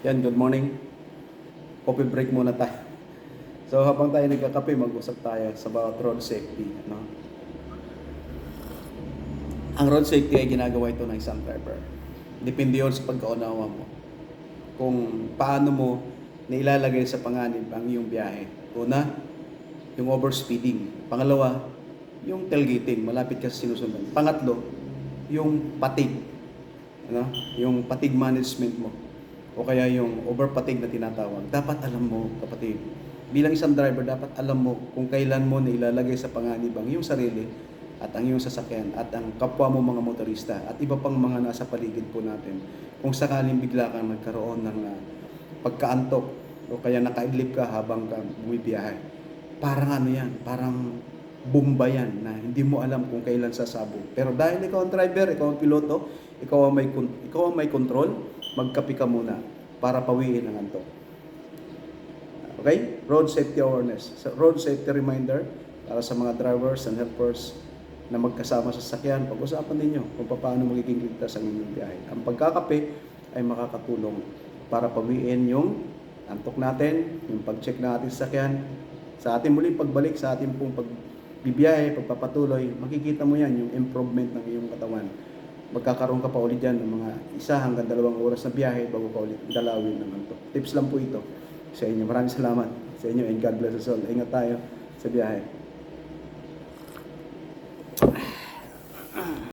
Yan, good morning. Coffee break muna tayo. So habang tayo nagkakape, mag-usap tayo sa about road safety. No? Ang road safety ay ginagawa ito ng isang driver. Depende yun sa pagkaunawa mo. Kung paano mo nailalagay sa panganib ang iyong biyahe. Una, yung overspeeding. Pangalawa, yung tailgating, malapit ka sa sinusundan. Pangatlo, yung patig. Ano? Yung patig management mo. O kaya yung overpatig na tinatawag. Dapat alam mo, kapatid. Bilang isang driver, dapat alam mo kung kailan mo na ilalagay sa panganib ang iyong sarili at ang iyong sasakyan at ang kapwa mo mga motorista at iba pang mga nasa paligid po natin. Kung sakaling bigla kang nagkaroon ng pagkaantok o kaya nakaidlip ka habang ka bumibiyahe. Parang ano yan, parang bomba yan na hindi mo alam kung kailan sasabog. Pero dahil ikaw ang driver, ikaw ang piloto, ikaw ang may control, magkape ka muna para pawiin ang antok. Okay? Road safety awareness. So, road safety reminder para sa mga drivers and helpers na magkasama sa sasakyan. Pag-usapan ninyo kung paano magiging ligtas ang inyong biyahe. Ang pagkakape ay makakatulong para pawiin yung antok natin, yung pag-check natin sa sasakyan. Sa ating muling pagbalik, sa ating pong pagbibiyahe, pagpapatuloy, makikita mo yan, yung improvement ng iyong katawan. Magkakaroon ka pa ulit dyan ng mga 1 hanggang 2 oras na biyahe bago ka ulit dalawin ng antok. Tips lang po ito sa inyo. Maraming salamat sa inyo and God bless us all. Ingat tayo sa biyahe.